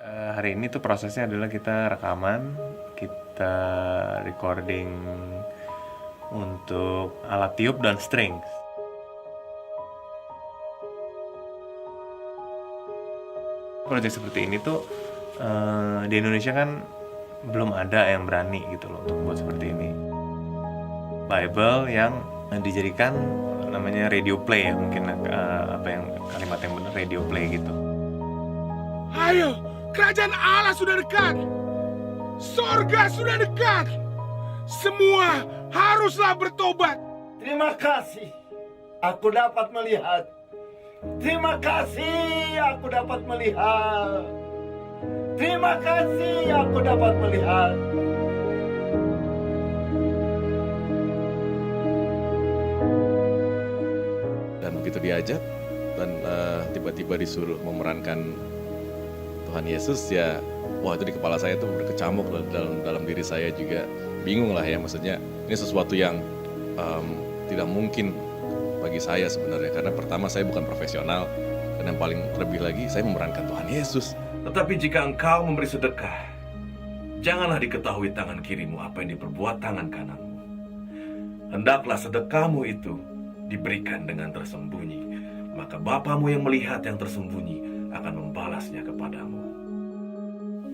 Hari ini tuh prosesnya adalah kita rekaman, kita recording untuk alat tiup dan string. Proyek seperti ini tuh di Indonesia kan belum ada yang berani gitu loh untuk buat seperti ini. Bible yang dijadikan namanya radio play ya, mungkin apa yang kalimat yang benar, radio play gitu. Ayo, kerajaan Allah sudah dekat. Sorga sudah dekat. Semua haruslah bertobat. Terima kasih, aku dapat melihat. Terima kasih, aku dapat melihat. Terima kasih, aku dapat melihat. Dan begitu diajak dan tiba-tiba disuruh memerankan Tuhan Yesus, ya wah, itu di kepala saya tuh berkecamuk, dalam diri saya juga bingung lah ya, maksudnya ini sesuatu yang tidak mungkin bagi saya sebenarnya, karena pertama saya bukan profesional, dan yang paling terlebih lagi saya memerankan Tuhan Yesus. Tetapi jika engkau memberi sedekah, janganlah diketahui tangan kirimu apa yang diperbuat tangan kananmu. Hendaklah sedekahmu itu diberikan dengan tersembunyi, maka Bapamu yang melihat yang tersembunyi akan membalasnya kepadamu.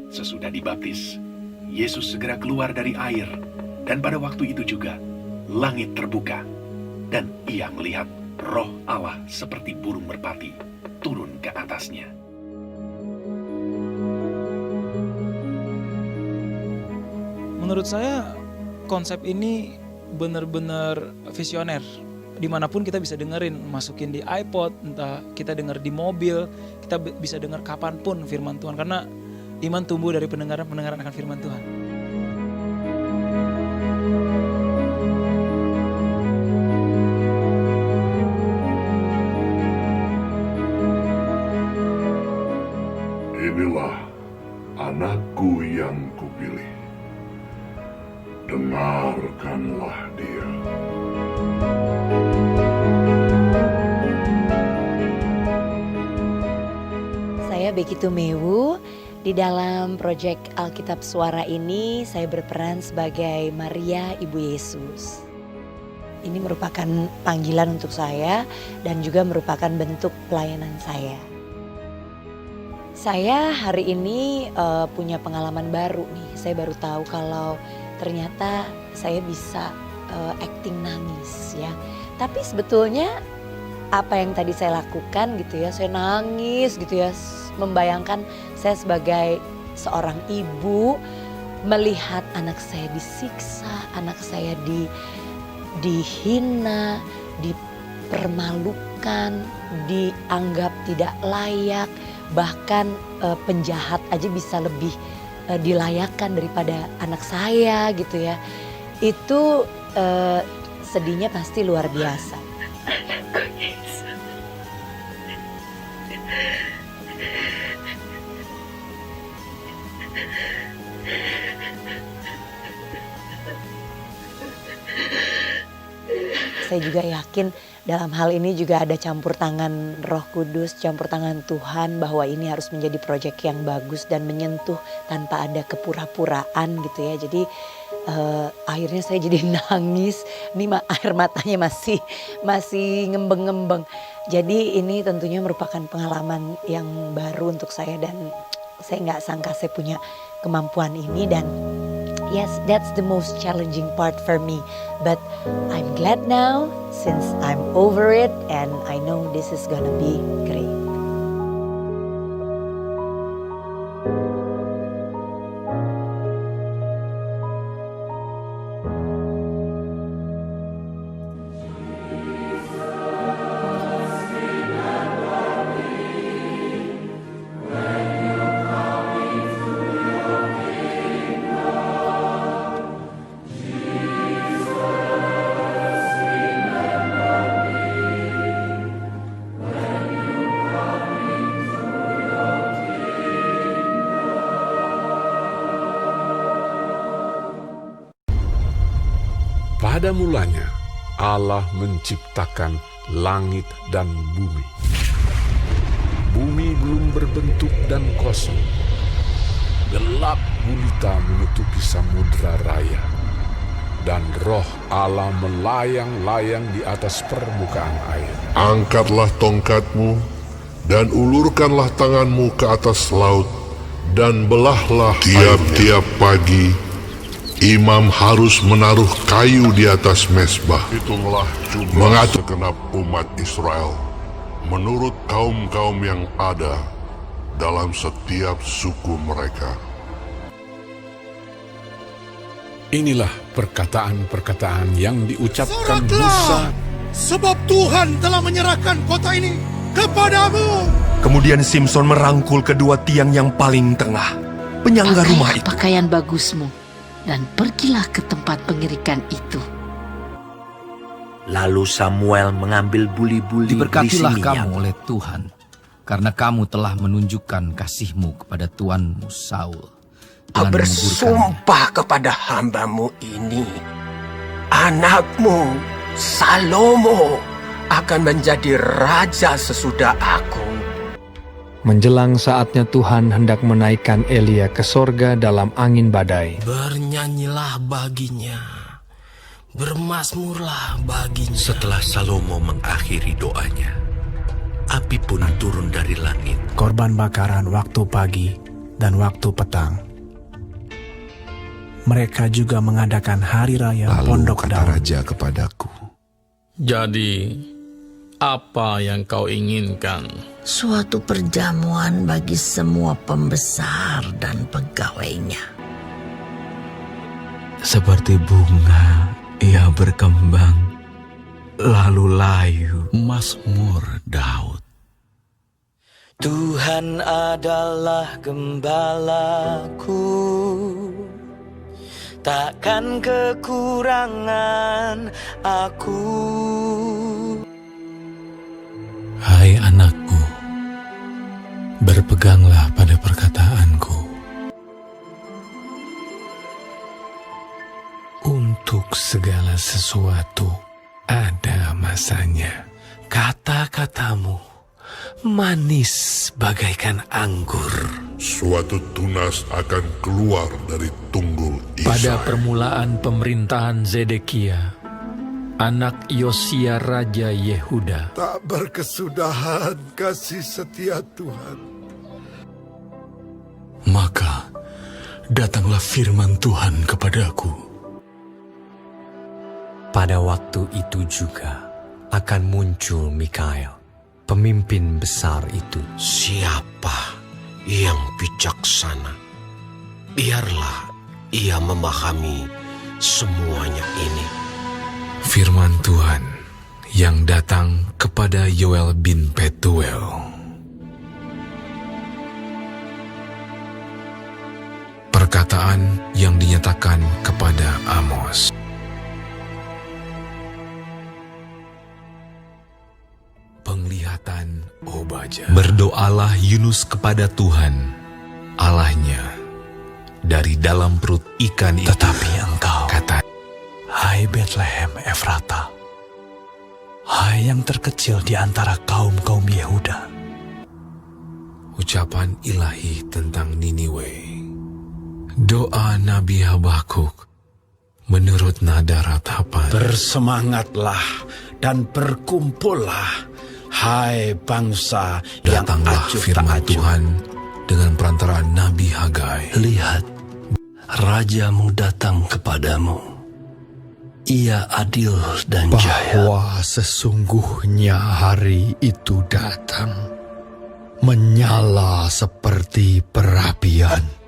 Sesudah dibaptis, Yesus segera keluar dari air, dan pada waktu itu juga langit terbuka, dan ia melihat Roh Allah seperti burung merpati turun ke atasnya. Menurut saya konsep ini benar-benar visioner. Dimanapun kita bisa dengerin, masukin di iPod, entah kita denger di mobil, kita bisa denger kapanpun firman Tuhan, karena iman tumbuh dari pendengaran akan firman Tuhan. Inilah anakku yang kupilih. Dengarkanlah dia. Saya Becky Tumewu. Di dalam proyek Alkitab Suara ini saya berperan sebagai Maria Ibu Yesus. Ini merupakan panggilan untuk saya dan juga merupakan bentuk pelayanan saya. Saya hari ini punya pengalaman baru nih. Saya baru tahu kalau ternyata saya bisa acting nangis ya. Tapi sebetulnya apa yang tadi saya lakukan gitu ya, saya nangis gitu ya, membayangkan saya sebagai seorang ibu melihat anak saya disiksa, anak saya dihina, dipermalukan, dianggap tidak layak, bahkan penjahat aja bisa lebih dilayakkan daripada anak saya gitu ya. Itu sedihnya pasti luar biasa. Anakku Yesus. Saya juga yakin dalam hal ini juga ada campur tangan Roh Kudus, campur tangan Tuhan, bahwa ini harus menjadi proyek yang bagus dan menyentuh tanpa ada kepura-puraan gitu ya. Jadi akhirnya saya jadi nangis, ini air matanya masih ngembeng-ngembeng. Jadi ini tentunya merupakan pengalaman yang baru untuk saya, dan saya nggak sangka saya punya kemampuan ini, dan yes, that's the most challenging part for me. But I'm glad now since I'm over it, and I know this is gonna be great. Pada mulanya, Allah menciptakan langit dan bumi. Bumi belum berbentuk dan kosong, gelap gulita menutupi samudra raya, dan Roh Allah melayang-layang di atas permukaan air. Angkatlah tongkatmu dan ulurkanlah tanganmu ke atas laut, dan belahlah tiap-tiap pagi. Imam harus menaruh kayu di atas mezbah. Hitunglah jumlah mengatur segenap umat Israel menurut kaum-kaum yang ada dalam setiap suku mereka. Inilah perkataan-perkataan yang diucapkan Musa. Sebab Tuhan telah menyerahkan kota ini kepadamu. Kemudian Simson merangkul kedua tiang yang paling tengah, penyangga rumah itu. Pakaian bagusmu dan pergilah ke tempat pengirikan itu. Lalu Samuel mengambil buli-buli Diberkatilah berisi minyak. kamu oleh Tuhan, karena kamu telah menunjukkan kasih-Mu kepada tuanmu Saul. Aku bersumpah kepada hamba-Mu ini, anakmu Salomo akan menjadi raja sesudah aku. Menjelang saatnya Tuhan hendak menaikkan Elia ke sorga dalam angin badai. Bernyanyilah baginya, bermazmurlah baginya. Setelah Salomo mengakhiri doanya, api pun turun dari langit. Korban bakaran waktu pagi dan waktu petang. Mereka juga mengadakan hari raya Pondok Daun. Lalu kata raja kepadaku, Jadi, apa yang kau inginkan? Suatu perjamuan bagi semua pembesar dan pegawainya. Seperti bunga ia berkembang, lalu layu. Mazmur Daud. Tuhan adalah gembalaku, takkan kekurangan aku. Hai anakku, berpeganglah pada perkataanku. Untuk segala sesuatu ada masanya. Kata-katamu manis bagaikan anggur. suatu tunas akan keluar dari tunggul Isai. Pada permulaan pemerintahan Zedekia, anak Yosia Raja Yehuda, Tak berkesudahan kasih setia Tuhan. Maka datanglah firman Tuhan kepadaku. Pada waktu itu juga akan muncul Mikael, pemimpin besar itu. Siapa yang bijaksana? Biarlah ia memahami semuanya ini. Firman Tuhan yang datang kepada Yoel bin Petuel. Perkataan yang dinyatakan kepada Amos. Penglihatan Obaja. Berdoalah Yunus kepada Tuhan, Allahnya, dari dalam perut ikan itu. Tetapi engkau, kata, hai Bethlehem Efrata, hai yang terkecil di antara kaum-kaum Yehuda. Ucapan ilahi tentang Niniwe. Doa Nabi Habakuk menurut nada ratapan. Bersemangatlah dan berkumpullah, hai bangsa yang Datanglah acuh firman tak acuh. Tuhan dengan perantaraan Nabi Hagai. Lihat, rajamu datang kepadamu. Ia adil dan jaya. Bahwa sesungguhnya hari itu datang, menyala seperti perapian.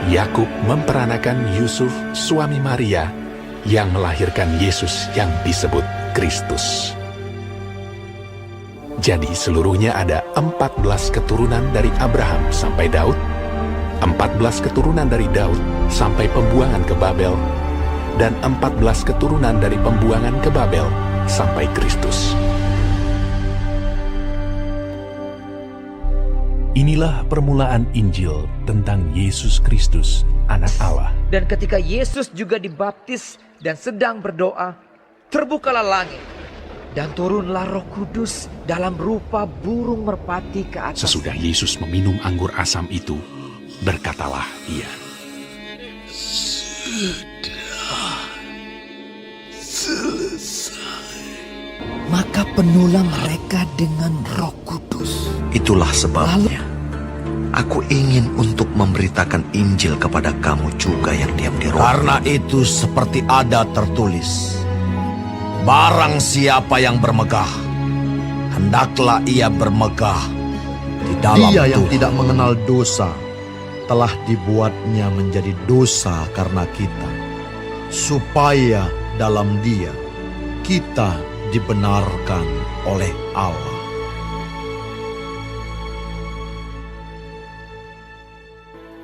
Yakub memperanakan Yusuf, suami Maria, yang melahirkan Yesus yang disebut Kristus. Jadi seluruhnya ada 14 keturunan dari Abraham sampai Daud, 14 keturunan dari Daud sampai pembuangan ke Babel, dan 14 keturunan dari pembuangan ke Babel sampai Kristus. Inilah permulaan Injil tentang Yesus Kristus, anak Allah. Dan ketika Yesus juga dibaptis dan sedang berdoa, terbukalah langit dan turunlah Roh Kudus dalam rupa burung merpati ke atas. Sesudah Yesus meminum anggur asam itu, berkatalah ia, "Sudah selesai." Maka penuhlah mereka dengan Roh Kudus. Itulah sebabnya aku ingin untuk memberitakan Injil kepada kamu juga yang diam di Roma. Karena itu seperti ada tertulis, barang siapa yang bermegah, hendaklah ia bermegah di dalam Dia yang Tuhan. tidak mengenal dosa telah dibuatnya menjadi dosa karena kita, supaya dalam Dia kita dibenarkan oleh Allah.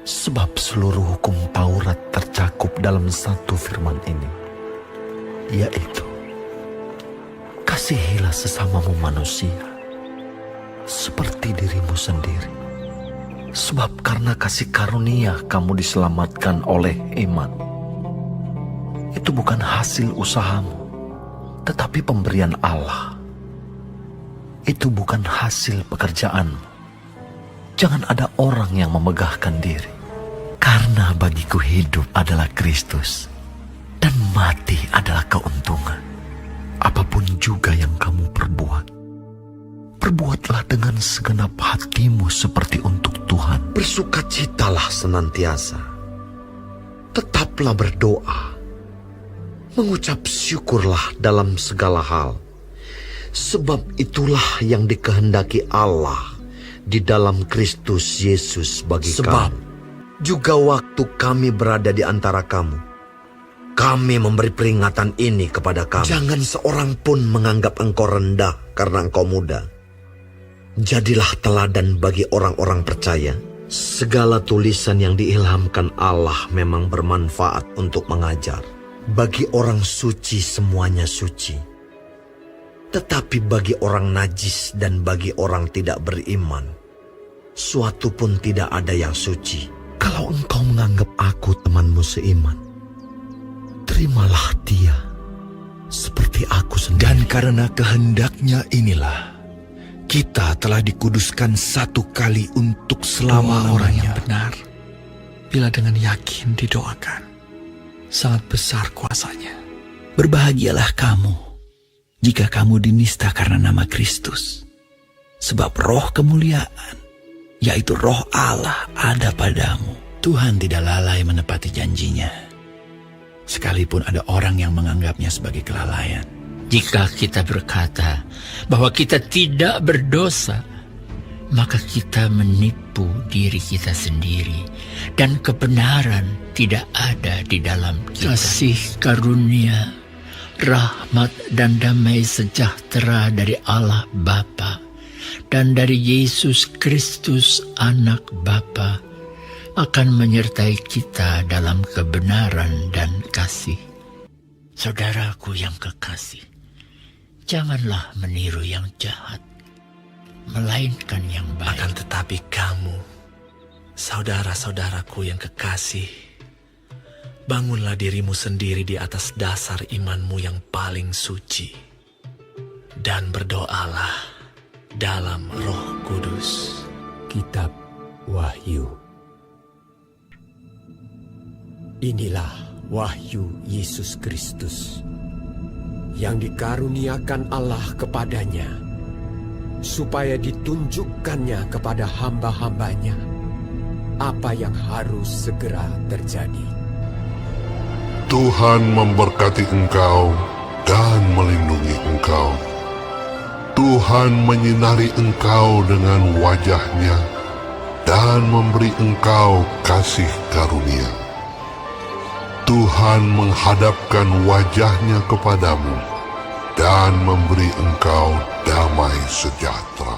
Sebab seluruh hukum Taurat tercakup dalam satu firman ini, yaitu kasihilah sesamamu manusia seperti dirimu sendiri. Sebab karena kasih karunia kamu diselamatkan oleh iman. Itu bukan hasil usahamu, tetapi pemberian Allah. Itu bukan hasil pekerjaanmu. Jangan ada orang yang memegahkan diri. Karena bagiku hidup adalah Kristus, dan mati adalah keuntungan. Apapun juga yang kamu perbuat, perbuatlah dengan segenap hatimu seperti untuk Tuhan. Bersukacitalah senantiasa. Tetaplah berdoa. Mengucap syukurlah dalam segala hal. Sebab itulah yang dikehendaki Allah di dalam Kristus Yesus bagi kamu. Juga waktu kami berada di antara kamu, kami memberi peringatan ini kepada kamu. Jangan seorang pun menganggap engkau rendah karena engkau muda. Jadilah teladan bagi orang-orang percaya. Segala tulisan yang diilhamkan Allah memang bermanfaat untuk mengajar. Bagi orang suci semuanya suci. Tetapi bagi orang najis dan bagi orang tidak beriman, suatu pun tidak ada yang suci. Kalau engkau menganggap aku temanmu seiman, terimalah dia seperti aku sendiri. Dan karena kehendaknya inilah kita telah dikuduskan satu kali untuk selama-lamanya. Orang yang benar, bila dengan yakin didoakan, sangat besar kuasanya. Berbahagialah kamu jika kamu dinista karena nama Kristus, sebab roh kemuliaan, yaitu roh Allah ada padamu. Tuhan tidak lalai menepati janjinya, sekalipun ada orang yang menganggapnya sebagai kelalaian. Jika kita berkata bahwa kita tidak berdosa, maka kita menipu diri kita sendiri, dan kebenaran tidak ada di dalam kita. Kasih karunia, rahmat dan damai sejahtera dari Allah Bapa dan dari Yesus Kristus Anak Bapa akan menyertai kita dalam kebenaran dan kasih. Saudaraku yang kekasih, janganlah meniru yang jahat, melainkan yang baik. Akan tetapi kamu, saudara-saudaraku yang kekasih, bangunlah dirimu sendiri di atas dasar imanmu yang paling suci, dan berdoalah dalam Roh Kudus. Kitab Wahyu. Inilah wahyu Yesus Kristus yang dikaruniakan Allah kepadanya, supaya ditunjukkannya kepada hamba-hambanya apa yang harus segera terjadi. Tuhan memberkati engkau dan melindungi engkau. Tuhan menyinari engkau dengan wajah-Nya dan memberi engkau kasih karunia. Tuhan menghadapkan wajah-Nya kepadamu dan memberi engkau damai sejahtera.